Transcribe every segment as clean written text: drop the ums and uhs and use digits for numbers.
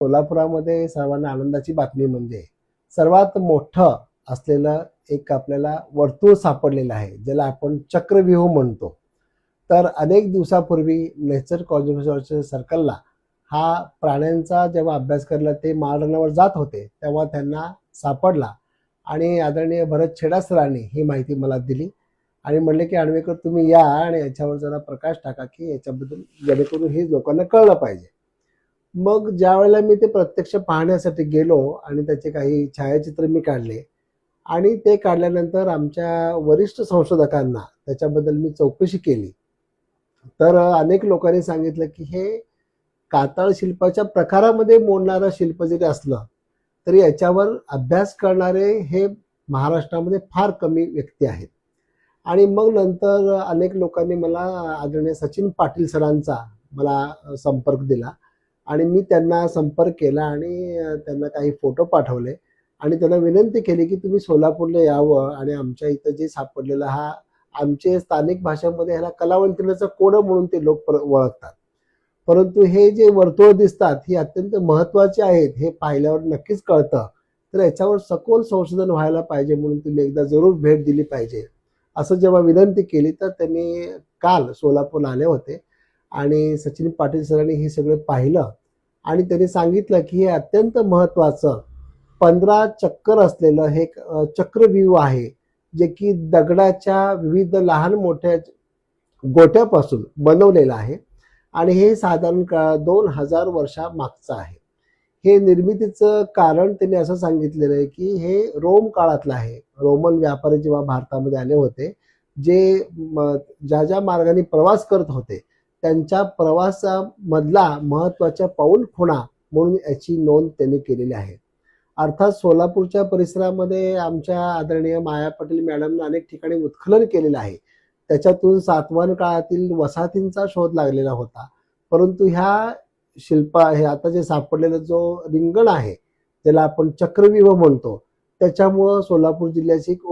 सोलापुरामध्ये सर्वांना आनंदाची बातमी म्हणजे सर्वात मोठं असलेलं एक आपल्याला वर्तुळ सापडलेलं आहे, ज्याला आपण चक्रव्यूह म्हणतो. तर अनेक दिवसापूर्वी नेचर कॉन्झर्वेशन सर्कलला हा प्राण्यांचा जेव्हा अभ्यास करायला ते माळरानावर जात होते, तेव्हा त्यांना सापडला आणि आदरणीय भरत छेडा सरांनी ही माहिती मला दिली आणि म्हणले की आणवेकर तुम्ही या आणि याच्यावर जरा प्रकाश टाका की याच्याबद्दल, जेणेकरून हे लोकांना कळलं पाहिजे. मग ज्या वेळेला मी ते प्रत्यक्ष पाहण्यासाठी गेलो आणि त्याचे काही छायाचित्र मी काढले आणि ते काढल्यानंतर आमच्या वरिष्ठ संशोधकांना त्याच्याबद्दल मी चौकशी केली, तर अनेक लोकांनी सांगितलं की हे कातळ शिल्पाच्या प्रकारामध्ये मोडणारं शिल्प जरी असलं तरी याच्यावर अभ्यास करणारे हे महाराष्ट्रामध्ये फार कमी व्यक्ती आहेत. आणि मग नंतर अनेक लोकांनी मला आदरणीय सचिन पाटील सरांचा मला संपर्क दिला आणि मी त्यांना संपर्क केला आणि त्यांना काही फोटो पाठवले आणि त्यांना विनंती केली की तुम्ही सोलापूरला यावं आणि आमच्या इथं जे सापडलेला हा आमचे स्थानिक भाषेमध्ये ह्याला कलावंतिनीचा कोडं म्हणून ते लोक ओळखतात, परंतु हे जे वर्तुळ दिसतात ही अत्यंत महत्त्वाची आहेत हे पाहिल्यावर नक्कीच कळतं. तर याच्यावर सखोल संशोधन व्हायला पाहिजे, म्हणून तुम्ही एकदा जरूर भेट दिली पाहिजे असं जेव्हा विनंती केली तर त्यांनी काल सोलापूरला आले होते आणि सचिन पाटील सरांनी हे सगळं पाहिलं आणि त्यांनी सांगितलं की हे अत्यंत महत्त्वाचं 15 चक्कर असलेलं हे चक्रव्यूह आहे, जे की दगडाच्या विविध लहान मोठ्या गोट्यापासून बनवलेलं आहे आणि हे साधारण 2000 वर्षामागचं आहे. हे निर्मितीचं कारण त्यांनी असं सांगितलेलं आहे की हे रोम काळातलं आहे. रोमन व्यापारी जेव्हा भारतामध्ये आले होते, जे ज्या ज्या मार्गाने प्रवास करत होते त्यांच्या प्रवासामधला महत्त्वाच्या पाऊल खुणा म्हणून याची नोंद त्यांनी केलेली आहे. अर्थात सोलापूरच्या परिसरामध्ये आमच्या आदरणीय माया पाटील मॅडमने अनेक ठिकाणी उत्खनन केलेलं आहे, त्याच्यातून सातवाहन काळातील वसाहतींचा शोध लागलेला होता. परंतु ह्या हे आता जे सापडलेलं जो रिंगण आहे ज्याला आपण चक्रव्यूह म्हणतो, त्याच्यामुळं सोलापूर जिल्ह्याची एक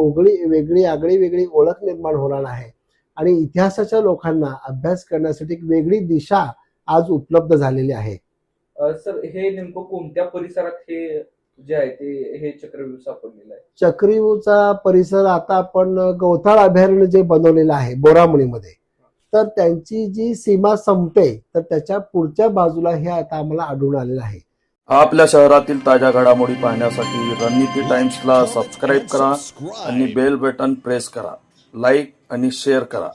वेगळी आगळी ओळख निर्माण होणार आहे आणि इतिहासाच्या लोकांना अभ्यास करण्यासाठी एक वेगळी दिशा आज उपलब्ध झालेली आहे. सर, हे नेमकं कोणत्या परिसरात हे जे आहे ते हे चक्रव्यूह सापडलेलं आहे? चक्रव्यूहचा परिसर आता आपण गवताळ अभयारण्य जे बनवलेलं आहे बोरामणीमध्ये, तर त्यांची जी सीमा संपते तर त्याच्या पुढच्या बाजूला हे आता आम्हाला आढळून आलेलं आहे. आपल्या शहरातील ताज्या घडामोडी पाहण्यासाठी रणनीती टाइम्सला सबस्क्राईब करा आणि बेल बटन प्रेस करा. लाईक आणि शेअर करा.